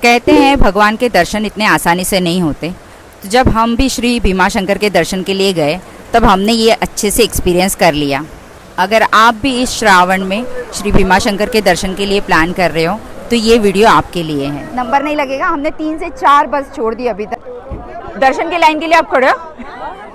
कहते हैं भगवान के दर्शन इतने आसानी से नहीं होते। तो जब हम भी श्री भीमाशंकर के दर्शन के लिए गए तब हमने ये अच्छे से एक्सपीरियंस कर लिया। अगर आप भी इस श्रावण में श्री भीमाशंकर के दर्शन के लिए प्लान कर रहे हो तो ये वीडियो आपके लिए है। नंबर नहीं लगेगा, हमने 3 से 4 बस छोड़ दी अभी तक। दर्शन की लाइन के लिए आप खड़े हो?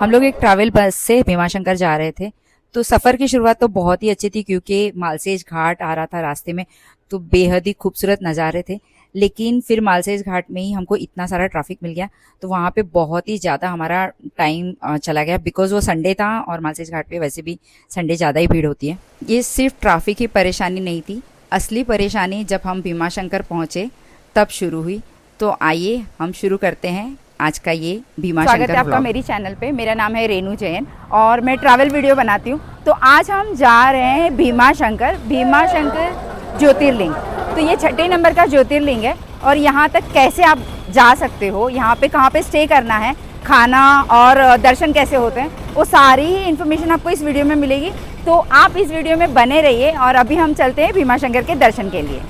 हम लोग एक ट्रैवल बस से भीमाशंकर जा रहे थे। तो सफ़र की शुरुआत तो बहुत ही अच्छी थी क्योंकि मालसेज घाट आ रहा था रास्ते में, तो बेहद ही खूबसूरत नज़ारे थे। लेकिन फिर मालसेज घाट में ही हमको इतना सारा ट्रैफिक मिल गया, तो वहाँ पे बहुत ही ज़्यादा हमारा टाइम चला गया बिकॉज वो संडे था और मालसेज घाट पे वैसे भी संडे ज़्यादा ही भीड़ होती है। ये सिर्फ ट्रैफिक की परेशानी नहीं थी, असली परेशानी जब हम भीमाशंकर पहुँचे तब शुरू हुई। तो आइए हम शुरू करते हैं आज का ये भीमाशंकर। स्वागत है आपका मेरी चैनल पे। मेरा नाम है रेनू जैन और मैं ट्रैवल वीडियो बनाती हूँ। तो आज हम जा रहे हैं भीमाशंकर ज्योतिर्लिंग। तो ये 6 नंबर का ज्योतिर्लिंग है और यहाँ तक कैसे आप जा सकते हो, यहाँ पे कहाँ पे स्टे करना है, खाना और दर्शन कैसे होते हैं, वो सारी ही इन्फॉर्मेशन आपको इस वीडियो में मिलेगी। तो आप इस वीडियो में बने रहिए और अभी हम चलते हैं भीमाशंकर के दर्शन के लिए।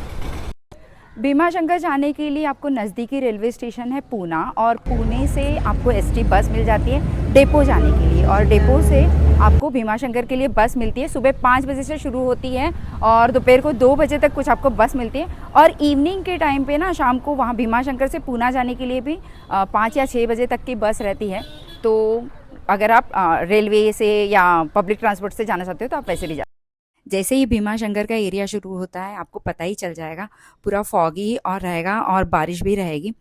भीमाशंकर जाने के लिए आपको नज़दीकी रेलवे स्टेशन है पूना, और पुणे से आपको एसटी बस मिल जाती है डेपो जाने के लिए, और डेपो से आपको भीमाशंकर के लिए बस मिलती है। सुबह 5 बजे से शुरू होती है और दोपहर को 2 बजे तक कुछ आपको बस मिलती है। और इवनिंग के टाइम पे ना शाम को वहाँ भीमाशंकर से पूना जाने के लिए भी 5 या 6 बजे तक की बस रहती है। तो अगर आप रेलवे से या पब्लिक ट्रांसपोर्ट से जाना चाहते हो तो आप वैसे भी जा। जैसे ही भीमाशंकर का एरिया शुरू होता है आपको पता ही चल जाएगा, पूरा फॉगी और रहेगा और बारिश भी रहेगी।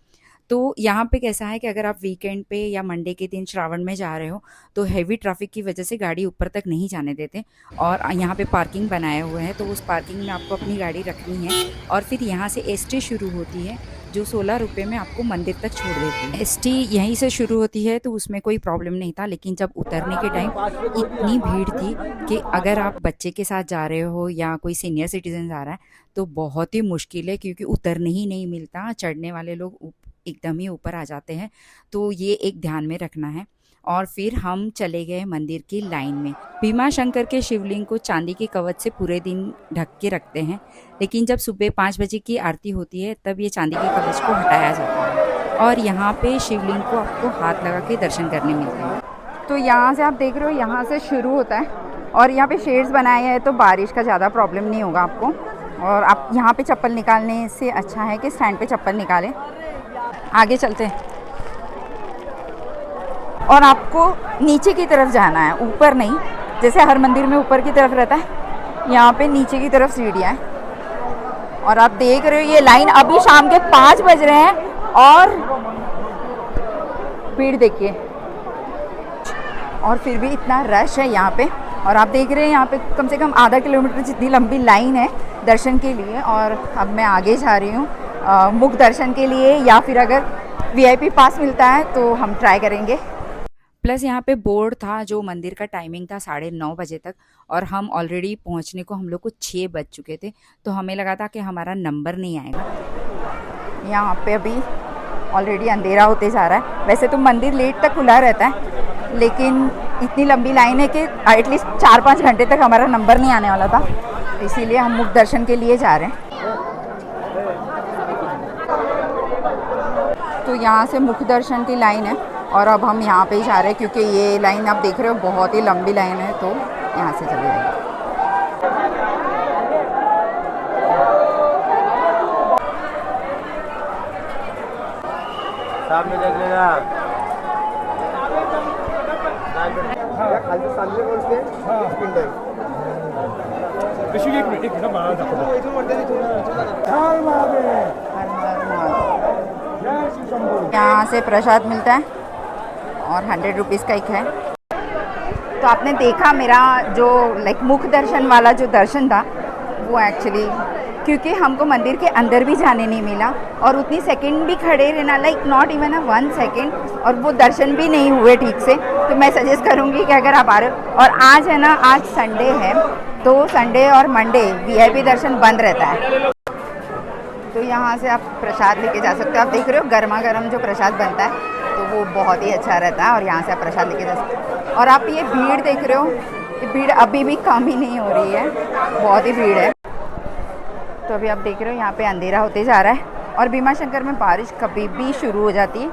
तो यहाँ पे कैसा है कि अगर आप वीकेंड पे या मंडे के दिन श्रावण में जा रहे हो तो हैवी ट्रैफिक की वजह से गाड़ी ऊपर तक नहीं जाने देते, और यहाँ पे पार्किंग बनाए हुए हैं। तो उस पार्किंग में आपको अपनी गाड़ी रखनी है और फिर यहाँ से एसटी शुरू होती है जो 16 रुपये में आपको मंदिर तक छोड़ देती है। एसटी यहीं से शुरू होती है तो उसमें कोई प्रॉब्लम नहीं था, लेकिन जब उतरने के टाइम इतनी भीड़ थी कि अगर आप बच्चे के साथ जा रहे हो या कोई सीनियर सिटीजन जा रहा है तो बहुत ही मुश्किल है, क्योंकि उतरने ही नहीं मिलता। चढ़ने वाले लोग एकदम ही ऊपर आ जाते हैं, तो ये एक ध्यान में रखना है। और फिर हम चले गए मंदिर की लाइन में। भीमाशंकर के शिवलिंग को चांदी के कवच से पूरे दिन ढक के रखते हैं, लेकिन जब सुबह 5 बजे की आरती होती है तब ये चांदी के कवच को हटाया जाता है और यहाँ पे शिवलिंग को आपको हाथ लगा के दर्शन करने मिलते हैं। तो यहाँ से आप देख रहे हो, यहाँ से शुरू होता है और यहाँ पे शेड्स बनाए हैं तो बारिश का ज़्यादा प्रॉब्लम नहीं होगा आपको। और आप यहाँ पे चप्पल निकालने से अच्छा है कि स्टैंड पे चप्पल निकालें। आगे चलते हैं और आपको नीचे की तरफ जाना है, ऊपर नहीं। जैसे हर मंदिर में ऊपर की तरफ रहता है, यहाँ पे नीचे की तरफ सीढ़ियाँ हैं। और आप देख रहे हो ये लाइन, अभी शाम के 5 बज रहे हैं और भीड़ देखिए, और फिर भी इतना रश है यहाँ पे। और आप देख रहे हैं यहाँ पे कम से कम आधा किलोमीटर जितनी लंबी लाइन है दर्शन के लिए। और अब मैं आगे जा रही हूँ मुख दर्शन के लिए, या फिर अगर वीआईपी पास मिलता है तो हम ट्राई करेंगे। प्लस यहाँ पे बोर्ड था जो मंदिर का टाइमिंग था 9:30 बजे तक, और हम ऑलरेडी पहुँचने को हम लोग को 6 बज चुके थे, तो हमें लगा था कि हमारा नंबर नहीं आएगा। यहाँ पे अभी ऑलरेडी अंधेरा होते जा रहा है। वैसे तो मंदिर लेट तक खुला रहता है, लेकिन इतनी लंबी लाइन है कि एटलीस्ट 4-5 घंटे तक हमारा नंबर नहीं आने वाला था, इसीलिए हम मुख दर्शन के लिए जा रहे हैं। तो यहाँ से मुख दर्शन की लाइन है और अब हम यहाँ पे ही जा रहे हैं, क्योंकि ये लाइन आप देख रहे हो बहुत ही लंबी लाइन है, तो यहाँ से चले जाएंगे। सामने देख लेना। यहाँ से प्रसाद मिलता है और 100 रुपीज़ का एक है। तो आपने देखा मेरा जो मुख दर्शन वाला जो दर्शन था, वो एक्चुअली क्योंकि हमको मंदिर के अंदर भी जाने नहीं मिला और उतनी सेकंड भी खड़े रहना, नॉट इवन 1 सेकंड, और वो दर्शन भी नहीं हुए ठीक से। तो मैं सजेस्ट करूँगी कि अगर आप आ रहे हो, और आज है ना, आज संडे है, तो संडे और मंडे वीआईपी दर्शन बंद रहता है। तो यहाँ से आप प्रसाद लेके जा सकते हो। आप देख रहे हो गर्मा गर्म जो प्रसाद बनता है, तो वो बहुत ही अच्छा रहता है, और यहाँ से आप प्रसाद लेके जा सकते हो। और आप ये भीड़ देख रहे हो, ये भीड़ अभी भी कम ही नहीं हो रही है, बहुत ही भीड़ है। तो अभी आप देख रहे हो यहाँ पे अंधेरा होते जा रहा है और भीमा शंकर में बारिश कभी भी शुरू हो जाती है,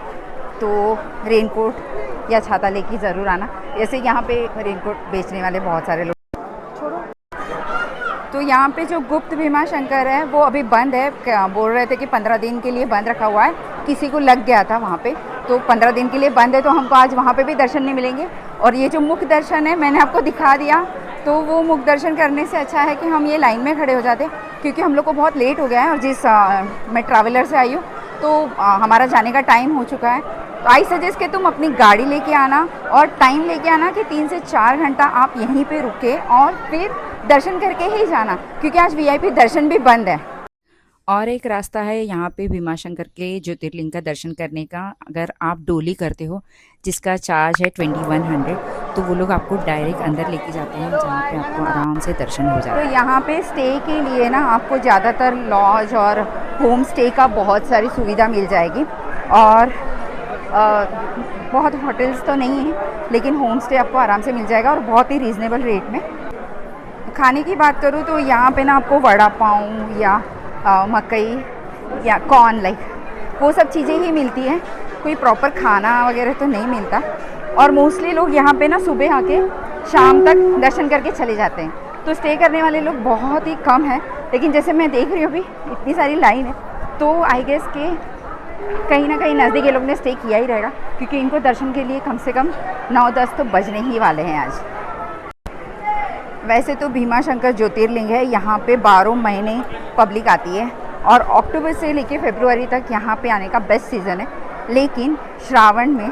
तो रेनकोट या छाता लेके ज़रूर आना। जैसे यहाँ पे रेनकोट बेचने वाले बहुत सारे लोग। तो यहाँ पे जो गुप्त भीमा शंकर है वो अभी बंद है, बोल रहे थे कि 15 दिन के लिए बंद रखा हुआ है, किसी को लग गया था वहाँ पे, तो 15 दिन के लिए बंद है, तो हमको आज वहाँ पे भी दर्शन नहीं मिलेंगे। और ये जो मुख्य दर्शन है मैंने आपको दिखा दिया, तो वो मुख्य दर्शन करने से अच्छा है कि हम ये लाइन में खड़े हो जाते, क्योंकि हम लोग को बहुत लेट हो गया है। और जिस मैं ट्रैवलर से आई हूँ तो हमारा जाने का टाइम हो चुका है। तो आई सजेस्ट कि तुम अपनी गाड़ी लेके आना और टाइम लेके आना कि 3 से 4 घंटा आप यहीं पे रुके और फिर दर्शन करके ही जाना, क्योंकि आज वीआईपी दर्शन भी बंद है। और एक रास्ता है यहाँ पे भीमा शंकर के ज्योतिर्लिंग का दर्शन करने का। अगर आप डोली करते हो जिसका चार्ज है 2100, तो वो लोग आपको डायरेक्ट अंदर लेके जाते हैं, जहाँ पे आपको आराम से दर्शन हो जाता है। तो यहाँ पे स्टे के लिए ना आपको ज़्यादातर लॉज और होम स्टे का बहुत सारी सुविधा मिल जाएगी। और बहुत होटल्स तो नहीं है, लेकिन होम स्टे आपको आराम से मिल जाएगा और बहुत ही रीज़नेबल रेट में। खाने की बात करूँ तो यहाँ पे ना आपको वड़ा पाव या मकई या कॉर्न लाइक वो सब चीज़ें ही मिलती हैं, कोई प्रॉपर खाना वगैरह तो नहीं मिलता। और मोस्टली लोग यहाँ पे ना सुबह आके शाम तक दर्शन करके चले जाते हैं, तो स्टे करने वाले लोग बहुत ही कम हैं। लेकिन जैसे मैं देख रही हूँ अभी इतनी सारी लाइन है, तो आई गेस के कहीं ना कहीं नज़दीक ये लोग ने स्टे किया ही रहेगा, क्योंकि इनको दर्शन के लिए कम से कम 9-10 तो बजने ही वाले हैं आज। वैसे तो भीमा शंकर ज्योतिर्लिंग है, यहाँ पे 12 महीने पब्लिक आती है और अक्टूबर से लेके फरवरी तक यहाँ पे आने का बेस्ट सीज़न है। लेकिन श्रावण में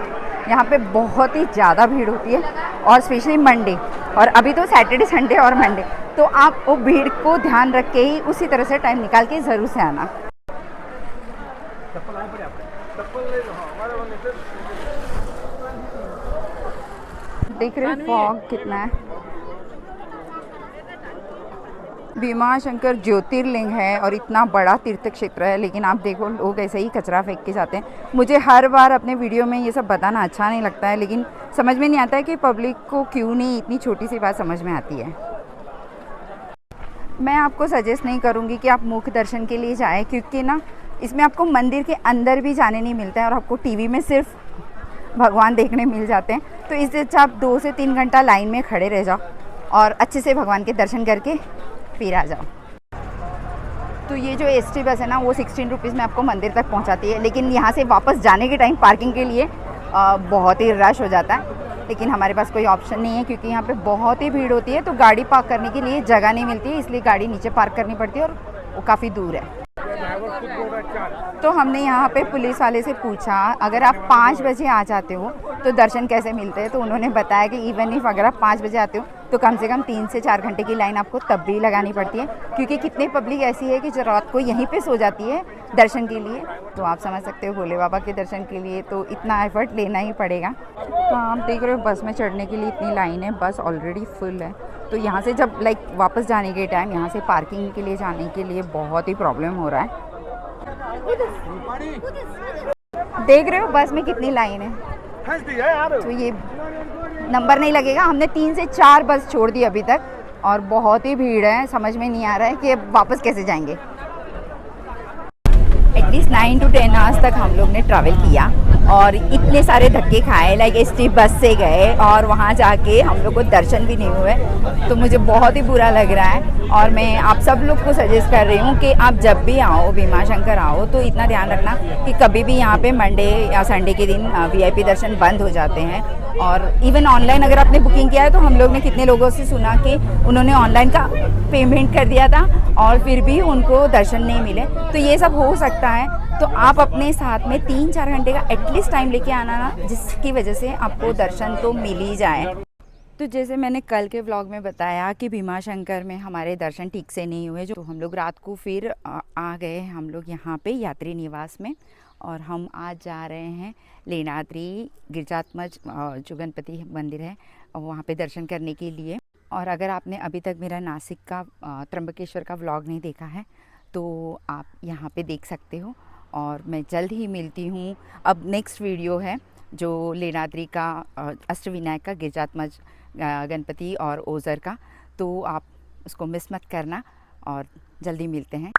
यहाँ पे बहुत ही ज़्यादा भीड़ होती है, और स्पेशली मंडे, और अभी तो सैटरडे संडे और मंडे, तो आप वो भीड़ को ध्यान रख के ही उसी तरह से टाइम निकाल के ज़रूर से आना। देख रहे हो फॉग कितना है। भीमा शंकर ज्योतिर्लिंग है और इतना बड़ा तीर्थ क्षेत्र है, लेकिन आप देखो लोग ऐसे ही कचरा फेंक के जाते हैं। मुझे हर बार अपने वीडियो में ये सब बताना अच्छा नहीं लगता है, लेकिन समझ में नहीं आता है कि पब्लिक को क्यों नहीं इतनी छोटी सी बात समझ में आती है। मैं आपको सजेस्ट नहीं करूँगी कि आप मुख्य दर्शन के लिए जाएँ, क्योंकि ना इसमें आपको मंदिर के अंदर भी जाने नहीं मिलता है और आपको टीवी में सिर्फ भगवान देखने मिल जाते हैं। तो इससे अच्छा आप 2 से 3 घंटा लाइन में खड़े रह जाओ और अच्छे से भगवान के दर्शन करके फिर आ जाओ। तो ये जो एसटी बस है ना, वो 16 रुपीज़ में आपको मंदिर तक पहुंचाती है, लेकिन यहाँ से वापस जाने के टाइम पार्किंग के लिए बहुत ही रश हो जाता है। लेकिन हमारे पास कोई ऑप्शन नहीं है, क्योंकि यहाँ पे बहुत ही भीड़ होती है, तो गाड़ी पार्क करने के लिए जगह नहीं मिलती है, इसलिए गाड़ी नीचे पार्क करनी पड़ती है और वो काफ़ी दूर है। तो हमने यहाँ पे पुलिस वाले से पूछा, अगर आप 5 बजे आ जाते हो तो दर्शन कैसे मिलते हैं, तो उन्होंने बताया कि इवन इफ अगर आप 5 बजे आते हो तो कम से कम 3 से 4 घंटे की लाइन आपको तब भी लगानी पड़ती है, क्योंकि कितनी पब्लिक ऐसी है कि जो रात को यहीं पे सो जाती है दर्शन के लिए। तो आप समझ सकते हो भोले बाबा के दर्शन के लिए तो इतना एफर्ट लेना ही पड़ेगा। तो आप देख रहे हो बस में चढ़ने के लिए इतनी लाइन है, बस ऑलरेडी फुल है। तो यहाँ से जब वापस जाने के टाइम यहाँ से पार्किंग के लिए जाने के लिए बहुत ही प्रॉब्लम हो रहा है। देख रहे हो बस में कितनी लाइन है, तो ये नंबर नहीं लगेगा। हमने 3 से 4 बस छोड़ दी अभी तक और बहुत ही भीड़ है, समझ में नहीं आ रहा है कि अब वापस कैसे जाएंगे। एटलीस्ट 9 to 10 आवर्स तक हम लोग ने ट्रैवल किया और इतने सारे धक्के खाए, एसटी बस से गए और वहाँ जाके हम लोग को दर्शन भी नहीं हुए, तो मुझे बहुत ही बुरा लग रहा है। और मैं आप सब लोग को सजेस्ट कर रही हूँ कि आप जब भी आओ भीमा शंकर आओ तो इतना ध्यान रखना कि कभी भी यहाँ पे मंडे या संडे के दिन वीआईपी दर्शन बंद हो जाते हैं। और इवन ऑनलाइन अगर आपने बुकिंग किया है, तो हम लोग ने कितने लोगों से सुना कि उन्होंने ऑनलाइन का पेमेंट कर दिया था और फिर भी उनको दर्शन नहीं मिले। तो ये सब हो सकता है, तो आप अपने साथ में 3-4 घंटे का एटलीस्ट टाइम लेके आना ना, जिसकी वजह से आपको दर्शन तो मिल ही जाए। तो जैसे मैंने कल के व्लॉग में बताया कि भीमा शंकर में हमारे दर्शन ठीक से नहीं हुए, जो हम लोग रात को फिर आ गए हम लोग यहाँ पे यात्री निवास में, और हम आज जा रहे हैं लेनाद्री गिरजात्मज जो गणपति मंदिर है वहाँ पे दर्शन करने के लिए। और अगर आपने अभी तक मेरा नासिक का त्र्यंबकेश्वर का व्लॉग नहीं देखा है तो आप यहाँ पे देख सकते हो। और मैं जल्द ही मिलती हूँ। अब नेक्स्ट वीडियो है जो लेनाद्री का अष्टविनायक का गिरजात्मज गणपति और ओझर का, तो आप उसको मिस मत करना और जल्दी मिलते हैं।